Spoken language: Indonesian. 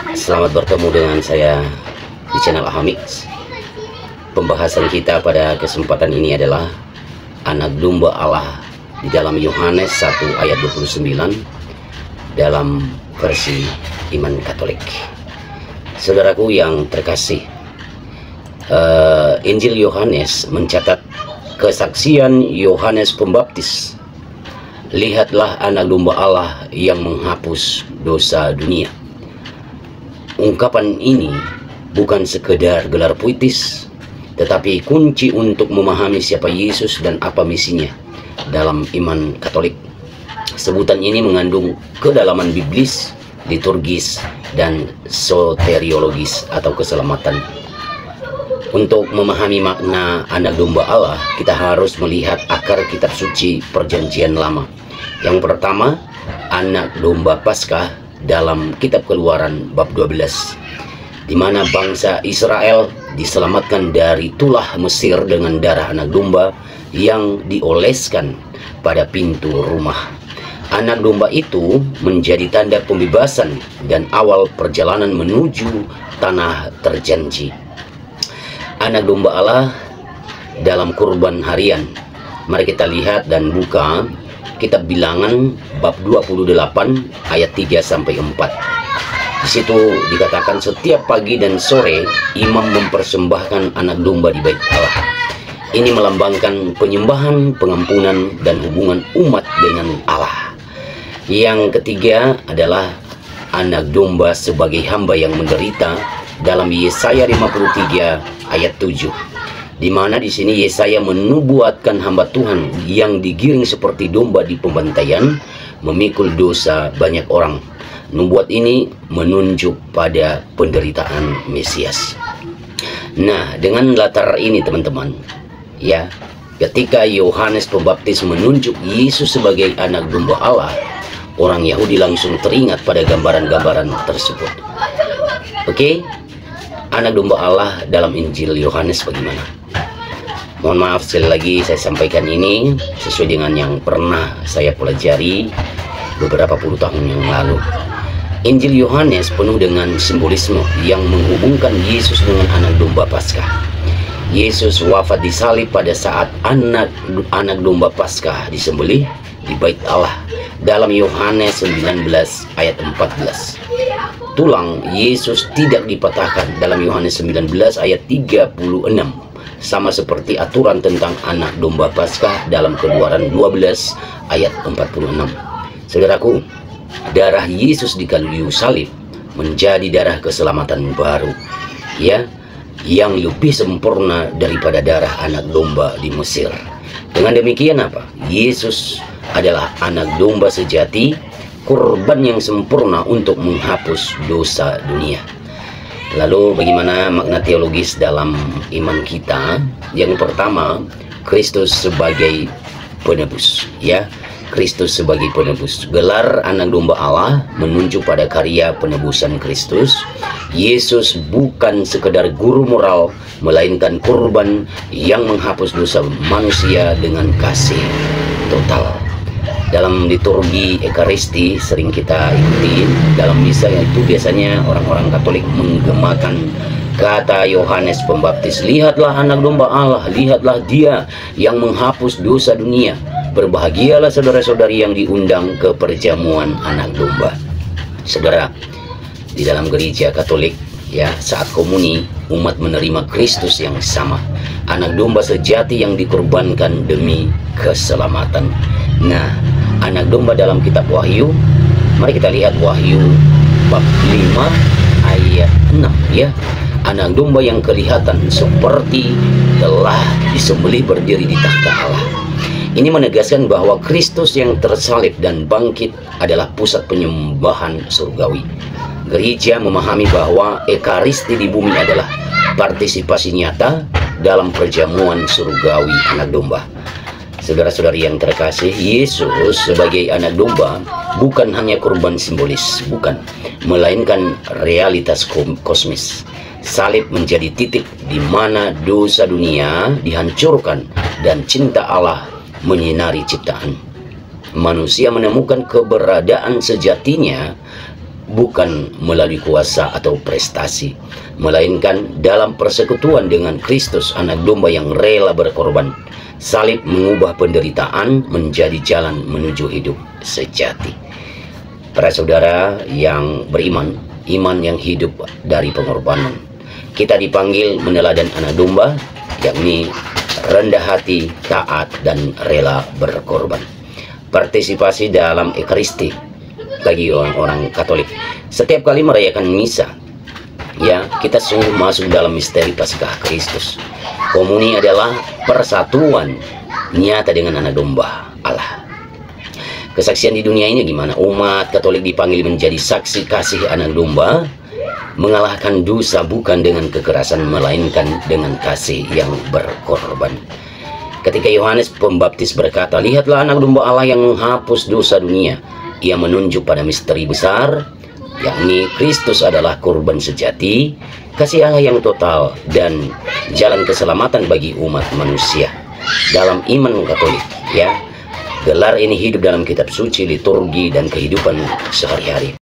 Selamat bertemu dengan saya di channel Ahamix. Pembahasan kita pada kesempatan ini adalah anak domba Allah di dalam Yohanes 1 ayat 29 dalam versi iman Katolik. Saudaraku yang terkasih, Injil Yohanes mencatat kesaksian Yohanes Pembaptis. Lihatlah anak domba Allah yang menghapus dosa dunia. Ungkapan ini bukan sekedar gelar puitis, tetapi kunci untuk memahami siapa Yesus dan apa misinya dalam iman Katolik. Sebutan ini mengandung kedalaman biblis, liturgis, dan soteriologis atau keselamatan. Untuk memahami makna anak domba Allah, kita harus melihat akar kitab suci Perjanjian Lama. Yang pertama, anak domba Paskah dalam kitab Keluaran bab 12, di mana bangsa Israel diselamatkan dari tulah Mesir dengan darah anak domba yang dioleskan pada pintu rumah. Anak domba itu menjadi tanda pembebasan dan awal perjalanan menuju tanah terjanji. Anak domba Allah dalam kurban harian. Mari kita lihat dan buka kitab Bilangan bab 28 ayat 3 sampai 4. Di situ dikatakan setiap pagi dan sore imam mempersembahkan anak domba di bait Allah. Ini melambangkan penyembahan, pengampunan, dan hubungan umat dengan Allah. Yang ketiga adalah anak domba sebagai hamba yang menderita dalam Yesaya 53 ayat 7. Di mana di sini Yesaya menubuatkan hamba Tuhan yang digiring seperti domba di pembantaian, memikul dosa banyak orang. Nubuat ini menunjuk pada penderitaan Mesias. Nah, dengan latar ini teman-teman, ya, ketika Yohanes Pembaptis menunjuk Yesus sebagai anak domba Allah, orang Yahudi langsung teringat pada gambaran-gambaran tersebut. Oke, anak domba Allah dalam Injil Yohanes bagaimana? Mohon maaf sekali lagi saya sampaikan ini sesuai dengan yang pernah saya pelajari beberapa puluh tahun yang lalu. Injil Yohanes penuh dengan simbolisme yang menghubungkan Yesus dengan anak domba Paskah. Yesus wafat disalib pada saat anak domba Paskah disembelih di bait Allah dalam Yohanes 19 ayat 14. Tulang Yesus tidak dipatahkan dalam Yohanes 19 ayat 36. Sama seperti aturan tentang anak domba Paskah dalam Keluaran 12 ayat 46. Saudaraku, darah Yesus di kayu salib menjadi darah keselamatan baru, ya, yang lebih sempurna daripada darah anak domba di Mesir. Dengan demikian apa? Yesus adalah anak domba sejati, kurban yang sempurna untuk menghapus dosa dunia. Lalu bagaimana makna teologis dalam iman kita? Yang pertama, Kristus sebagai penebus, ya. Kristus sebagai penebus. Gelar anak domba Allah menunjuk pada karya penebusan Kristus. Yesus bukan sekedar guru moral, melainkan kurban yang menghapus dosa manusia dengan kasih total. Dalam liturgi Ekaristi sering kita ikuti dalam misa, itu biasanya orang-orang Katolik menggemakan kata Yohanes Pembaptis, lihatlah anak domba Allah, lihatlah dia yang menghapus dosa dunia. Berbahagialah saudara-saudari yang diundang ke perjamuan anak domba. Saudara, di dalam gereja Katolik, ya, saat komuni umat menerima Kristus yang sama, anak domba sejati yang dikorbankan demi keselamatan. Nah, anak domba dalam kitab Wahyu, mari kita lihat Wahyu bab 5 ayat 6, ya. Anak domba yang kelihatan seperti telah disembelih berdiri di takhta Allah. Ini menegaskan bahwa Kristus yang tersalib dan bangkit adalah pusat penyembahan surgawi. Gereja memahami bahwa Ekaristi di bumi adalah partisipasi nyata dalam perjamuan surgawi anak domba. Saudara-saudari yang terkasih, Yesus sebagai anak domba bukan hanya kurban simbolis, bukan, melainkan realitas kosmis. Salib menjadi titik di mana dosa dunia dihancurkan dan cinta Allah menyinari ciptaan. Manusia menemukan keberadaan sejatinya bukan melalui kuasa atau prestasi, melainkan dalam persekutuan dengan Kristus, anak domba yang rela berkorban. Salib mengubah penderitaan menjadi jalan menuju hidup sejati. Para saudara yang beriman, iman yang hidup dari pengorbanan. Kita dipanggil meneladan anak domba, yakni rendah hati, taat, dan rela berkorban. Partisipasi dalam Ekaristi bagi orang-orang Katolik. Setiap kali merayakan misa, ya, kita sungguh masuk dalam misteri Paskah Kristus. Komuni adalah persatuan nyata dengan anak domba Allah. Kesaksian di dunia ini gimana? Umat Katolik dipanggil menjadi saksi kasih anak domba, mengalahkan dosa bukan dengan kekerasan, melainkan dengan kasih yang berkorban. Ketika Yohanes Pembaptis berkata, "Lihatlah anak domba Allah yang menghapus dosa dunia," ia menunjuk pada misteri besar, yakni Kristus adalah korban sejati, kasih Allah yang total, dan jalan keselamatan bagi umat manusia. Dalam iman Katolik, ya, gelar ini hidup dalam kitab suci, liturgi, dan kehidupan sehari-hari.